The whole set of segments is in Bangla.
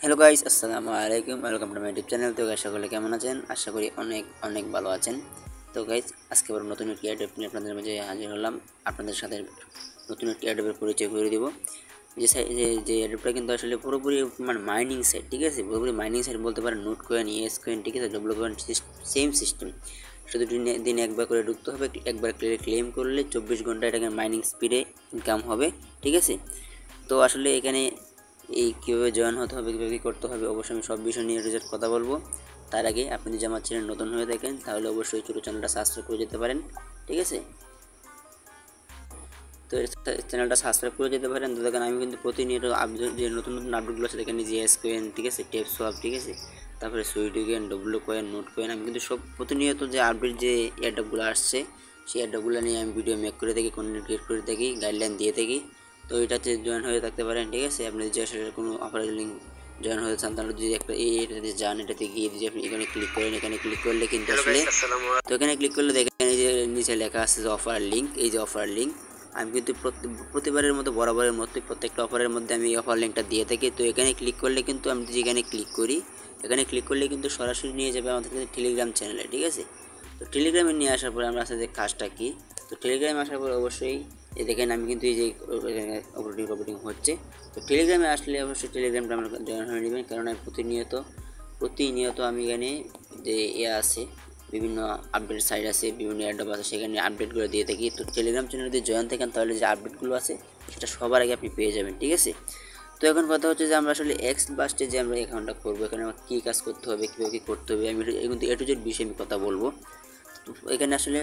হ্যালো গাইস, আসসালামু আলাইকুম। Welcome to my YouTube channel. তো গাইস, সকলে কেমন আছেন? আশা করি অনেক অনেক ভালো আছেন। তো গাইস, আজকে আবার নতুন একটি অ্যাড্রেস নিয়ে আপনাদের মাঝে হাজির হলাম। আপনাদের সাথে নতুন একটি অ্যাড্রেসের পরিচয় করে দিব। যে অ্যাড্রেসটা কিন্তু আসলে পুরোপুরি মানে মাইনিং সাইট, ঠিক আছে? পুরোপুরি মাইনিং সাইট বলতে পারেন। নোট কয়েন, ইএস কয়েন, ঠিক আছে? W coin, same system. শুধু দিনে একবার করে ঢুকতে হবে। একবার ক্লেম করলে 24 ঘন্টা এটাকে মাইনিং স্পিডে ইনকাম হবে, ঠিক আছে? তো আসলে এখানে কীভাবে জয়েন হতে হবে, কীভাবে কী করতে হবে, অবশ্যই আমি সব বিষয় নিয়ে রিজার্ভ কথা বলবো। তার আগে আপনি যদি আমার চ্যানেল নতুন হয়ে থাকেন তাহলে অবশ্যই ছোটো চ্যানেলটা সাবস্ক্রাইব করে যেতে পারেন, ঠিক আছে? তো চ্যানেলটা সাবস্ক্রাইব করে যেতে পারেন। তো দেখেন, আমি কিন্তু প্রতিনিয়ত যে নতুন নতুন আপডেটগুলো আছে দেখেন, জিএস কয়েন, ঠিক আছে, টেপ সোয়াপ, ঠিক আছে, তারপরে সুইডি coin, W coin, note coin, আমি কিন্তু সব প্রতিনিয়ত যে আপডেট যে অ্যাডগুলো আসছে সেই অ্যাডগুলো নিয়ে আমি ভিডিও মেক করে থাকি, কন্টেন্ট ক্রিয়েট করে থাকি, গাইডলাইন দিয়ে থাকি। তো এটাতে জয়েন হয়ে থাকতে পারেন, ঠিক আছে? আপনি যে আসলে কোনো অফারের লিঙ্ক জয়েন হতে চান তাহলে যদি একটা এটাতে যান, এটাতে গিয়ে যদি আপনি এখানে ক্লিক করেন, এখানে ক্লিক করলে কিন্তু আসলে, তো এখানে ক্লিক করলে দেখেন এই যে নিচে লেখা আছে যে অফার লিঙ্ক। এই যে অফার লিঙ্ক, আমি কিন্তু প্রতিবারের মতো বরাবরের মতোই প্রত্যেকটা অফারের মধ্যে আমি অফার লিঙ্কটা দিয়ে থাকি। তো এখানে ক্লিক করলে কিন্তু আমি যদি এখানে ক্লিক করি, এখানে ক্লিক করলে কিন্তু সরাসরি নিয়ে যাবে আমাদের কিন্তু টেলিগ্রাম চ্যানেলে, ঠিক আছে? তো টেলিগ্রামে নিয়ে আসার পরে আমরা আসলে কাজটা কী, তো টেলিগ্রামে আসার পর অবশ্যই এই দেখেন আমি কিন্তু এই যে অপারেটিং হচ্ছে। তো টেলিগ্রামে আসলে অবশ্যই টেলিগ্রামটা আমরা জয়েন হয়ে নেবেন, কারণ আমি প্রতিনিয়ত আমি এখানে যে আছে বিভিন্ন আপডেট সাইট আছে, বিভিন্ন অ্যাডপ আছে, সেখানে আপডেটগুলো দিয়ে থাকি। তো টেলিগ্রাম চ্যানেলে যদি জয়েন থাকেন তাহলে যে আপডেটগুলো আছে সেটা সবার আগে আপনি পেয়ে যাবেন, ঠিক আছে? তো এখন কথা হচ্ছে যে আমরা আসলে এক্স বাস্টে যে আমরা অ্যাকাউন্টটা করবো, এখানে আমার কী কাজ করতে হবে, কীভাবে কী করতে হবে, আমি কিন্তু এ টু জেড বিষয়ে আমি কথা বলবো। তো এখানে আসলে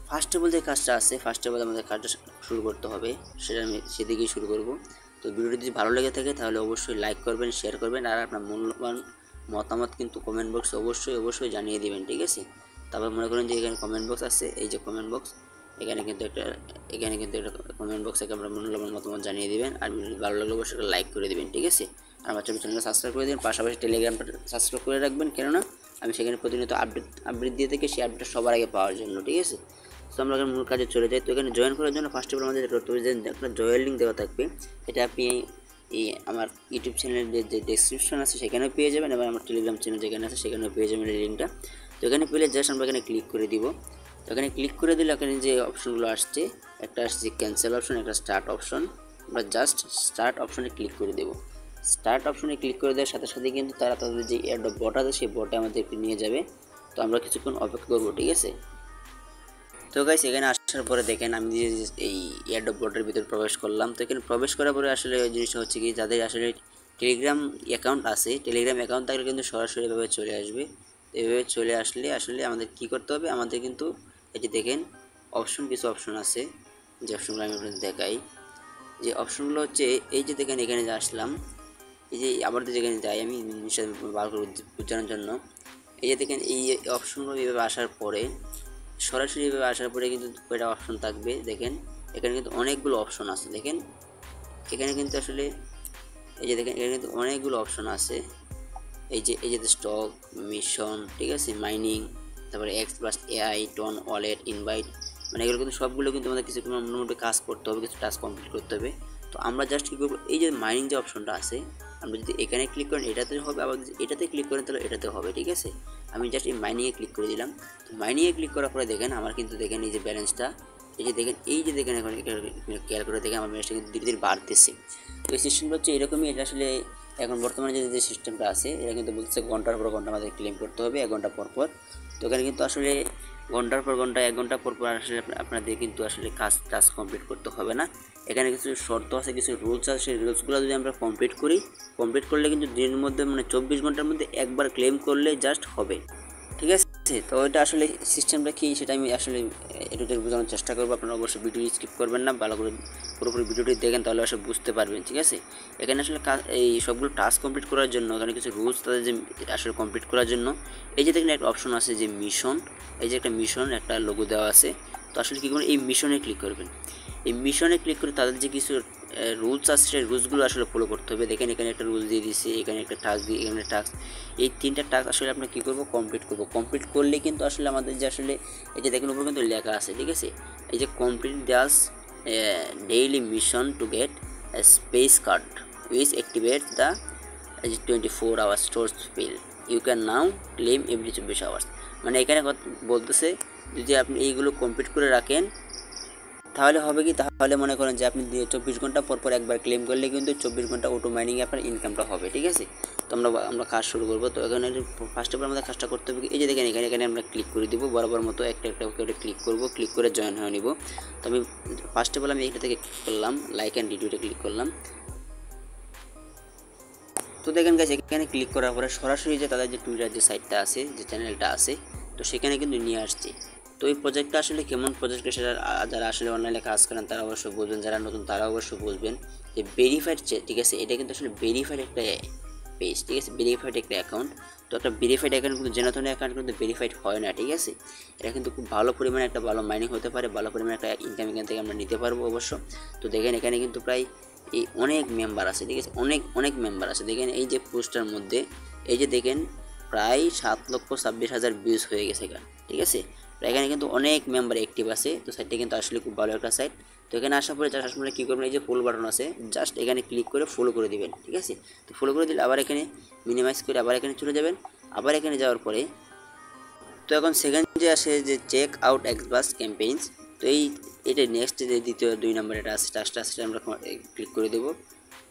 ফার্স্টে বলতে কাজটা আছে, ফার্স্টে বলতে আমাদের কাজটা শুরু করতে হবে, সেটা আমি সেদিকেই শুরু করব। তো ভিডিওটি যদি ভালো লেগে থাকে তাহলে অবশ্যই লাইক করবেন, শেয়ার করবেন, আর আপনার মূল্যবান মতামত কিন্তু কমেন্ট বক্সে অবশ্যই জানিয়ে দেবেন, ঠিক আছে? তারপর মনে করেন যে এখানে কমেন্ট বক্স আছে, এই যে কমেন্ট বক্স, এখানে কিন্তু একটা কমেন্ট বক্সে আপনার মূল্যবান মতামত জানিয়ে দেবেন, আর ভিডিও ভালো লাগলে অবশ্যই লাইক করে দেবেন, ঠিক আছে? আর আমার চ্যানেলটা সাবস্ক্রাইব করে দেবেন, পাশাপাশি টেলিগ্রামটা সাবস্ক্রাইব করে রাখবেন, কেননা আমি সেখানে প্রতিনিয়ত আপডেট দিয়ে থাকি, সেই আপডেটটা সবার আগে পাওয়ার জন্য, ঠিক আছে? তো আমরা এখানে মূল কাজে চলে যাই। তো এখানে জয়েন করার জন্য ফার্স্ট অফ অল আমাদের করতে হবে যে একটা জয়েন লিঙ্ক দেওয়া থাকবে, এটা আপনি এই আমার ইউটিউব চ্যানেলের যে ডেসক্রিপশন আছে সেখানেও পেয়ে যাবেন, এবং আমার টেলিগ্রাম চ্যানেল যেখানে আছে সেখানেও পেয়ে যাবেন এই লিঙ্কটা। তো এখানে পেলে জাস্ট আমরা এখানে ক্লিক করে দিব। তো এখানে ক্লিক করে দিলে এখানে যে অপশনগুলো আসছে, একটা আসছে ক্যান্সেল অপশন, একটা স্টার্ট অপশন। আমরা জাস্ট স্টার্ট অপশনে ক্লিক করে দেবো। স্টার্ট অপশনে ক্লিক করে দেওয়ার সাথে সাথে কিন্তু তারা তাদের যে এয়ারড্রপ বট আছে সেই বটে আমাদেরকে নিয়ে যাবে। তো আমরা কিছুক্ষণ অপেক্ষা করবো, ঠিক আছে? তো গাইস, এখানে আসার পরে দেখেন আমি যে এই এয়ারড্রপ বটের ভিতরে প্রবেশ করলাম। তো এখানে প্রবেশ করার পরে আসলে জিনিসটা হচ্ছে কি, যাদের আসলে টেলিগ্রাম অ্যাকাউন্ট আছে, টেলিগ্রাম অ্যাকাউন্ট থাকলে কিন্তু সরাসরি এভাবে চলে আসবে। এভাবে চলে আসলে আসলে আমাদের কি করতে হবে, আমাদের কিন্তু এই যে দেখেন কিছু অপশন আছে, যে অপশনগুলো আমি আপনাদের দেখাই। যে অপশনগুলো হচ্ছে এই যে দেখেন, এখানে যে আসলাম, এই যে আবার যেখানে যাই আমি জিনিসটা ভালো করে বোঝানোর জন্য, এই যে দেখেন এই অপশনগুলো এইভাবে আসার পরে, সরাসরি এভাবে আসার পরে কিন্তু কয়টা অপশন থাকবে দেখেন। এখানে কিন্তু অনেকগুলো অপশন আছে, দেখেন এখানে কিন্তু আসলে এই যে দেখেন এখানে কিন্তু অনেকগুলো অপশন আছে। এই যে স্টক, মিশন, ঠিক আছে, মাইনিং, তারপরে X plus AI, ton, wallet, invite, মানে এগুলো কিন্তু সবগুলো কিন্তু আমাদের কিছু মোটামুটি কাজ করতে হবে, কিছু টাস্ক কমপ্লিট করতে হবে। তো আমরা জাস্ট কী করবো, এই যে মাইনিং যে অপশনটা আছে, আমরা যদি এখানে ক্লিক করেন এটাতে হবে, আবার যদি এটাতে ক্লিক করেন তাহলে এটাতে হবে, ঠিক আছে? আমি জাস্ট এই মাইনিংয়ে ক্লিক করে দিলাম। তো মাইনিংয়ে ক্লিক করার পরে দেখেন আমার কিন্তু দেখেন এই যে ব্যালেন্সটা, এই যে দেখেন এখন খেয়াল করে দেখেন আমার ব্যালেন্সটা কিন্তু ধীরে ধীরে বাড়তেছে। তো এই সিস্টেমটা হচ্ছে এরকমই। এটা আসলে এখন বর্তমানে যে সিস্টেমটা আছে এটা কিন্তু বলছে ঘন্টার পর ঘন্টা আমাদের ক্লেম করতে হবে, 1 ঘন্টা পর পর। তো এখানে কিন্তু আসলে ঘন্টার পর ঘন্টা, 1 ঘন্টা পর পর আসলে আপনাদের কিন্তু আসলে কাজ কমপ্লিট করতে হবে না। এখানে কিছু শর্ত আছে, কিছু রুলস আছে, সেই রুলসগুলো যদি আমরা কমপ্লিট করলে কিন্তু দিনের মধ্যে মানে 24 ঘন্টার মধ্যে একবার ক্লেম করলে জাস্ট হবে, ঠিক আছে? তো এটা আসলে সিস্টেমটা কী সেটা আমি আসলে একটু বোঝানোর চেষ্টা করবো। আপনারা অবশ্যই ভিডিও স্কিপ করবেন না, ভালো করে পুরোপুরি ভিডিওটি দেখেন, তাহলে আসলে বুঝতে পারবেন, ঠিক আছে? এখানে আসলে এই সবগুলো টাস্ক কমপ্লিট করার জন্য এখানে কিছু রুলস তাদের যে আসলে কমপ্লিট করার জন্য, এই যে দেখেন একটা অপশন আছে যে মিশন, এই যে একটা মিশন, একটা লোগো দেওয়া আছে। তো আসলে কী করবেন, এই মিশনে ক্লিক করবেন। এই মিশনে ক্লিক করে তাদের যে কিছু রুলস আছে সেই রুলসগুলো আসলে ফলো করতে হবে। দেখেন এখানে একটা রুলস দিয়ে দিয়েছে, এখানে একটা টাস্ক দিয়ে, এখানে টাস্ক, এই 3টা টাস্ক আসলে আমরা কী করবো, কমপ্লিট করলে কিন্তু আসলে আমাদের যে আসলে এই যে দেখেন উপর কিন্তু লেখা আছে, ঠিক আছে, এই যে complete this daily mission to get space card which activate the এই যে 24 hours store fill you can now claim every 24 hours, মানে এখানে বলতেছে যদি আপনি এইগুলো কমপ্লিট করে রাখেন তাহলে হবে কি, তাহলে মনে করেন যে আপনি 24 ঘন্টা পর পর একবার ক্লেম করলে কিন্তু 24 ঘন্টা অটো মাইনিংয়ে আপনার ইনকামটা হবে। ঠিক আছে, তো আমরা কাজ শুরু করবো। তো এখানে ফার্স্ট অফ অল আমাদের কাজটা করতে হবে, এই যে দেখেন এখানে আমরা ক্লিক করে দিব, বরাবর মতো একটা করে ক্লিক করব, ক্লিক করে জয়েন হয়ে নিব। তো আমি ফার্স্ট অফ অল আমি এইটা থেকে ক্লিক করলাম, লাইক অ্যান্ড রিটুইটে ক্লিক করলাম। তো দেখেন গাইস এখানে ক্লিক করার পরে সরাসরি যে তাদের যে টুইটার যে সাইটটা আছে, যে চ্যানেলটা আছে, তো সেখানে কিন্তু নিয়ে আসছে। তো এই প্রজেক্টটা আসলে কেমন প্রজেক্ট, সেটা যারা আসলে অনলাইনে কাজ করেন তারা অবশ্যই বুঝবেন, যারা নতুন তারা অবশ্যই বুঝবেন যে ভেরিফাইড, ঠিক আছে, এটা কিন্তু আসলে ভেরিফাইড একটা পেজ, ঠিক আছে, ভেরিফাইড একটা অ্যাকাউন্ট। তো একটা ভেরিফাইড অ্যাকাউন্ট কিন্তু যে ধরনের অ্যাকাউন্ট কিন্তু ভেরিফাইড হয় না, ঠিক আছে। এটা কিন্তু খুব ভালো পরিমাণে একটা ভালো মাইনিং হতে পারে, ভালো পরিমাণে একটা ইনকাম এখান থেকে আমরা নিতে পারবো অবশ্য। তো দেখেন এখানে কিন্তু প্রায় এই অনেক মেম্বার আছে, ঠিক আছে, অনেক মেম্বার আছে। দেখেন এই যে পোস্টার মধ্যে এই যে দেখেন প্রায় 7,26,000 ভিউজ হয়ে গেছে এখানে, ঠিক আছে। এখানে কিন্তু অনেক মেম্বার অ্যাক্টিভ আছে। তো সাইটটা কিন্তু আসলে খুব ভালো একটা সাইট। তো এখানে আসার পরে জাস্ট আসলে কী করবেন, এই যে ফলো বাটন আছে, জাস্ট এখানে ক্লিক করে ফলো করে দিবেন, ঠিক আছে। তো ফলো করে দিলে আবার এখানে মিনিমাইজ করে আবার এখানে চলে যাবেন। আবার এখানে যাওয়ার পরে তো এখন সেকেন্ড যে আসে যে চেক আউট এক্সবাস ক্যাম্পেইনস, তো এটা নেক্সট যে দ্বিতীয় 2 নম্বর এটা আছে, টাস্কটা আছে, আমরা ক্লিক করে দেবো।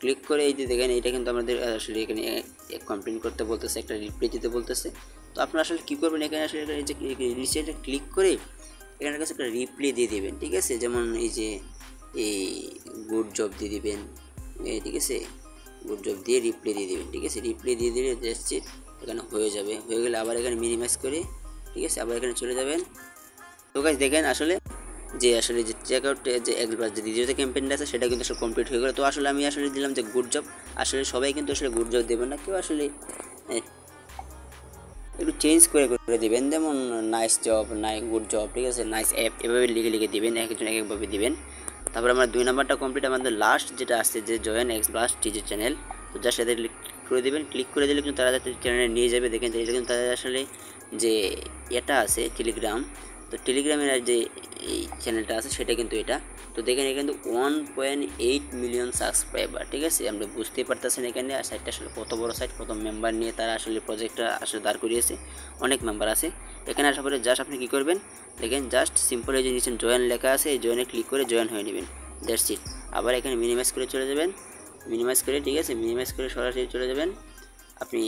ক্লিক করে এই যে দেখেন এটা কিন্তু আমাদের আসলে এখানে কমপ্লেন করতে বলতেছে, একটা রিপ্লাই দিতে বলতেছে। তো আপনারা আসলে কী করবেন, এখানে আসলে এই যে রিসেন্টে ক্লিক করে এখানের কাছে একটা রিপ্লাই দিয়ে দেবেন, ঠিক আছে। যেমন এই যে এই গুড জব দিয়ে দিবেন, ঠিক আছে, গুড জব দিয়ে রিপ্লাই দিয়ে দেবেন, ঠিক আছে। রিপ্লাই দিয়ে দিলে জাস্ট এখানে হয়ে যাবে, হয়ে গেলে আবার এখানে মিনিমাইজ করে, ঠিক আছে, আবার এখানে চলে যাবেন। তো গাইস দেখেন আসলে যে চেক আউট যে একবার যে দ্বিতীয় যে ক্যাম্পেইনটা আছে সেটা কিন্তু আসলে কমপ্লিট হয়ে গেল। তো আসলে আমি আসলে দিলাম যে গুড জব, আসলে সবাই কিন্তু আসলে গুড জব দেবেন না, কেউ আসলে একটু চেঞ্জ করে দেবেন, যেমন নাইস জব, গুড জব, ঠিক আছে, নাইস অ্যাপ, এভাবে লিখে দিবেন, এক একজন এক একভাবে দিবেন। তারপর আমরা 2 নাম্বারটা কমপ্লিট, আমাদের লাস্ট যেটা আসছে যে জয়েন এক্সবাস টিজি চ্যানেল, তো জাস্ট এদের ক্লিক করে দেবেন। ক্লিক করে দিলে কিন্তু তারা চ্যানেলে নিয়ে যাবে। দেখেন এটা কিন্তু তাদের আসলে যে এটা আছে টেলিগ্রাম, তো টেলিগ্রামের যে এই চ্যানেলটা আছে সেটা কিন্তু এটা। তো দেখেন এখানে কিন্তু 1.8 মিলিয়ন সাবস্ক্রাইবার, ঠিক আছে। আমরা বুঝতেই পারতেছেন এখানে সাইটটা আসলে কত বড় সাইট, কত মেম্বার নিয়ে তারা আসলে প্রজেক্টটা আসলে দাঁড় করিয়েছে, অনেক মেম্বার আছে। এখানে আসার পরে জাস্ট আপনি কী করবেন, দেখেন জাস্ট সিম্পল এই যে নিচে জয়েন লেখা আছে, এই জয়েনে ক্লিক করে জয়েন হয়ে নেবেন, দ্যাটস ইট। আবার এখানে মিনিমাইজ করে চলে যাবেন, মিনিমাইজ করে, ঠিক আছে, মিনিমাইজ করে সরাসরি চলে যাবেন আপনি।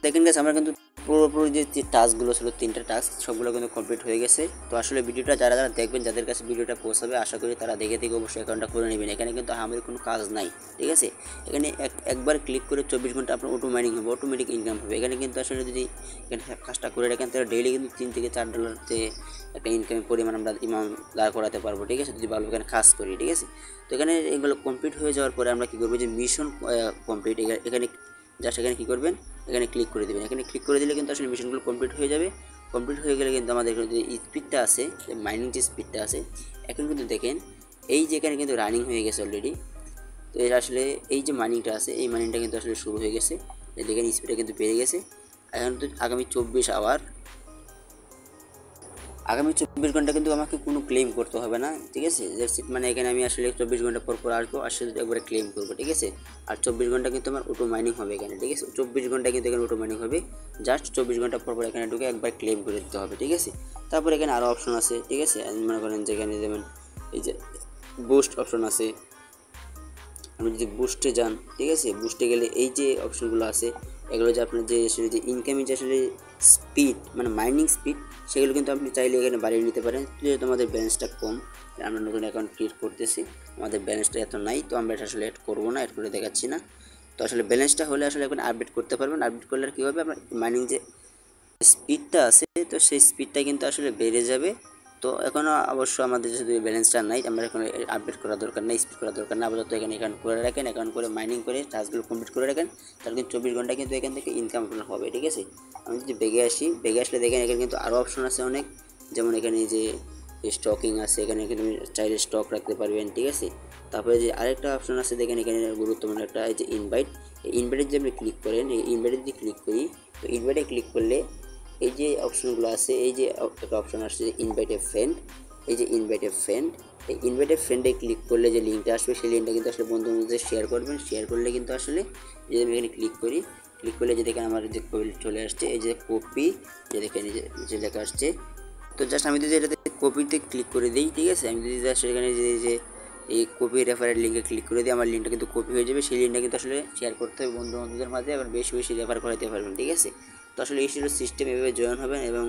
দেখেন গেছে আমরা কিন্তু পুরোপুরি যে টাস্কগুলো ছিল 3টা টাস্ক সবগুলো কিন্তু কমপ্লিট হয়ে গেছে। তো আসলে ভিডিওটা যারা দেখবেন, যাদের কাছে ভিডিওটা পৌঁছাবে, আশা করি তারা দেখে অবশ্যই অ্যাকাউন্টটা করে নেবেন। এখানে কিন্তু আমাদের কোনো কাজ নাই, ঠিক আছে। এখানে একবার ক্লিক করে 24 ঘন্টা আপনার অটো মাইনিং হবে, অটোমেটিক ইনকাম হবে। এখানে কিন্তু আসলে যদি এখানে কাজটা করে রাখেন তাহলে ডেইলি কিন্তু 3 থেকে 4 ডলার যে একটা ইনকামের পরিমাণ আমরা দাঁড় করাতে পারবো, ঠিক আছে, যদি ভালো এখানে কাজ করি, ঠিক আছে। তো এখানে এগুলো কমপ্লিট হয়ে যাওয়ার পরে আমরা কী করবো, যে মিশন কমপ্লিট, এখানে জাস্ট এখানে কী করবেন, এখানে ক্লিক করে দেবেন। এখানে ক্লিক করে দিলে কিন্তু আসলে মিশনগুলো কমপ্লিট হয়ে যাবে। কমপ্লিট হয়ে গেলে কিন্তু আমাদের যে স্পিডটা আছে, যে মাইনিং যে স্পিডটা আছে, এখন কিন্তু দেখেন এই যে এখানে কিন্তু রানিং হয়ে গেছে অলরেডি। তো এটা আসলে এই যে মাইনিংটা আছে, এই মাইনিংটা কিন্তু আসলে শুরু হয়ে গেছে। দেখেন স্পিডটা কিন্তু বেড়ে গেছে। এখন তো আগামী 24 ঘন্টা কিন্তু আমাকে কোনো ক্লেম করতে হবে না, ঠিক আছে। মানে এখানে আমি আসলে 24 ঘন্টা পর আসবো, আসলে একবারে ক্লেম করবো, ঠিক আছে। আর 24 ঘন্টা কিন্তু আমার অটো মাইনিং হবে এখানে, ঠিক আছে। 24 ঘন্টা কিন্তু এখানে অটো মাইনিং হবে, জাস্ট 24 ঘন্টা পর এখানে ঢুকে একবার ক্লেম করে দিতে হবে, ঠিক আছে। তারপর এখানে আরও অপশন আছে, ঠিক আছে, মনে করেন যেখানে যেমন এই যে বুস্ট অপশন আছে, আপনি যদি বুস্টে যান, ঠিক আছে, বুস্টে গেলে এই যে অপশনগুলো আছে এগুলো যে আপনার যে আসলে যে ইনকামিং যে আসলে স্পিড, মানে মাইনিং স্পিড, সেগুলো কিন্তু আপনি চাইলে এখানে বাড়িয়ে নিতে পারেন। যেহেতু আমাদের ব্যালেন্সটা কম, আমরা নতুন অ্যাকাউন্ট ক্রিয়েট করতেছি, আমাদের ব্যালেন্সটা এত নাই, তো আমরা এটা আসলে অ্যাড করবো না, অ্যাড করে দেখাচ্ছি না। তো আসলে ব্যালেন্সটা হলে আসলে এখন আপডেট করতে পারবেন। আপডেট করলে আর কী হবে, আপনার মাইনিং যে স্পিডটা আছে, তো সেই স্পিডটা কিন্তু আসলে বেড়ে যাবে। তো এখনও অবশ্য আমাদের যদি ব্যালেন্সটা নাই, আমরা এখন আপডেট করার দরকার নেই, স্পিড করার দরকার না। আপাতত এখানে অ্যাকাউন্ট করে রাখেন, অ্যাকাউন্ট করে মাইনিং করে টাস্কগুলো কমপ্লিট করে রাখেন, তাহলে কিন্তু 24 ঘন্টা কিন্তু এখান থেকে ইনকাম হবে, ঠিক আছে। আমি যদি বেগে আসলে দেখেন এখানে কিন্তু আরও অপশন আছে অনেক, যেমন এখানে যে স্টকিং আছে, এখানে কিন্তু চাইলে স্টক রাখতে পারবেন, ঠিক আছে। তারপরে যে আরেকটা অপশন আছে দেখেন এখানে গুরুত্বপূর্ণ একটা, এই যে ইনভাইটে যদি আপনি ক্লিক করেন, এই ইনভাইটে যদি ক্লিক করি, তো ইনভাইটে ক্লিক করলে এই যে অপশনগুলো আছে, এই যে একটা অপশন আসছে ইনভাইট এ ফ্রেন্ড, এই যে ইনভাইট এ ফ্রেন্ড, এই ইনভাইট এ ফ্রেন্ডে ক্লিক করলে যে লিঙ্কটা আসবে সেই লিঙ্কটা কিন্তু আসলে বন্ধুর মধ্যে শেয়ার করবেন। শেয়ার করলে কিন্তু আসলে যদি আমি এখানে ক্লিক করি, ক্লিক করলে যে দেখেন আমার যে কপি চলে আসছে, এই যে কপি, যে দেখেন এই যে লেখা আসছে। তো জাস্ট আমি যদি এটাতে কপিতে ক্লিক করে দিই, ঠিক আছে, আমি যদি জাস্ট এখানে যে এই কপি রেফারের লিঙ্কে ক্লিক করে দিই, আমার লিঙ্কটা কিন্তু কপি হয়ে যাবে। সেই লিঙ্কটা কিন্তু আসলে শেয়ার করতে হবে বন্ধু বান্ধবদের মাঝে, এবং বেশি বেশি রেফার করাতে পারবেন, ঠিক আছে। তো আসলে এই ছিল সিস্টেম, এভাবে জয়েন হবেন এবং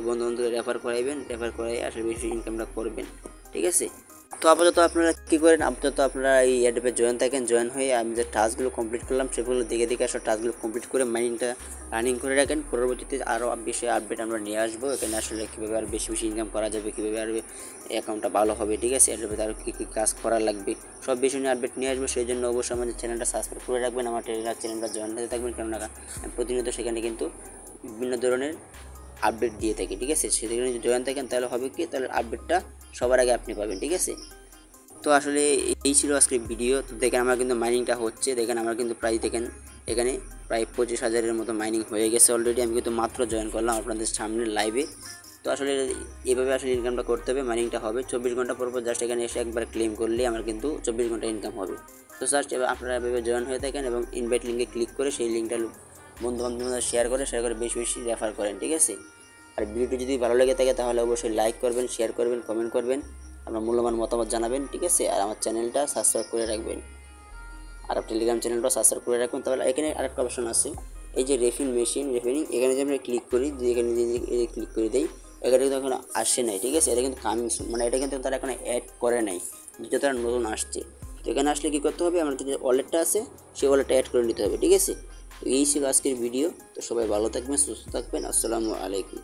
বন্ধু বান্ধবদের রেফার করাইবেন, রেফার করাই আসলে বেশি ইনকামটা করবেন, ঠিক আছে। তো আপাতত আপনারা কী করেন, আপাতত আপনারা এই অ্যাডপে জয়েন থাকেন, জয়েন হয়ে আমি যে টাস্কগুলো কমপ্লিট করলাম সেগুলো দেখে দেখে আসলে টাস্কগুলো কমপ্লিট করে মাইনিংটা রানিং করে রাখেন। পরবর্তীতে আরও বেশি আপডেট আমরা নিয়ে আসবো, এখানে আসলে কীভাবে আরও বেশি বেশি ইনকাম করা যাবে, কীভাবে আর অ্যাকাউন্টটা ভালো হবে, ঠিক আছে, অ্যাডপে আরও কী কী কাজ করা লাগবে, সব বিষয় নিয়ে আপডেট নিয়ে আসবো। সেই জন্য অবশ্যই আমাদের চ্যানেলটা সাবস্ক্রাইব করে রাখবেন, আমার টেলিগ্রাম চ্যানেলটা জয়েন হতে থাকবেন, কেননা প্রতিনিয়ত সেখানে কিন্তু বিভিন্ন ধরনের আপডেট দিয়ে থাকি, ঠিক আছে। সেখানে যদি জয়েন থাকেন তাহলে হবে কি, তাহলে আপডেটটা সবার আগে আপনি পাবেন, ঠিক আছে। তো আসলে এই ছিল আজকের ভিডিও। তো দেখেন আমার কিন্তু মাইনিংটা হচ্ছে, দেখেন আমার কিন্তু প্রায় দেখেন এখানে প্রায় 25,000-এর মতো মাইনিং হয়ে গেছে অলরেডি। আমি কিন্তু মাত্র জয়েন করলাম আপনাদের সামনে লাইভে। তো আসলে এইভাবে আসলে ইনকামটা করতে হবে, মাইনিংটা হবে 24 ঘন্টা পর পর। জাস্ট এখানে এসে একবার ক্লেম করলে আমার কিন্তু 24 ঘন্টা ইনকাম হবে। তো জাস্ট এবার আপনারা এভাবে জয়েন হয়ে থাকেন এবং ইনভাইট লিঙ্কে ক্লিক করে সেই লিঙ্কটা বন্ধু বান্ধবদের শেয়ার করে বেশি বেশি রেফার করেন, ঠিক আছে। আর ভিডিওটি যদি ভালো লেগে থাকে তাহলে অবশ্যই লাইক করবেন, শেয়ার করবেন, কমেন্ট করবেন, আপনার মূল্যবান মতামত জানাবেন, ঠিক আছে। আর আমার চ্যানেলটা সাবস্ক্রাইব করে রাখবেন, আর টেলিগ্রাম চ্যানেলটা সাবস্ক্রাইব করে রাখবেন। তাহলে এখানে আরেকটা অপশন আছে, এই যে রেফিল মেশিন রেফিনিং, এখানে যে আমরা ক্লিক করি, যে এখানে যে ক্লিক করে দিই, এখানে কিন্তু এখন আসে নাই, ঠিক আছে। এটা কিন্তু কামিং, মানে এটা কিন্তু তারা এখন অ্যাড করে নাই, যেটা তারা নতুন আসছে। তো এখানে আসলে কী করতে হবে, আমাদের যে ওয়ালেটটা আছে সেই ওয়ালেটটা অ্যাড করে নিতে হবে, ঠিক আছে। তো এই ছিল আজকের ভিডিও। তো সবাই ভালো থাকবেন, সুস্থ থাকবেন, আসসালামু আলাইকুম।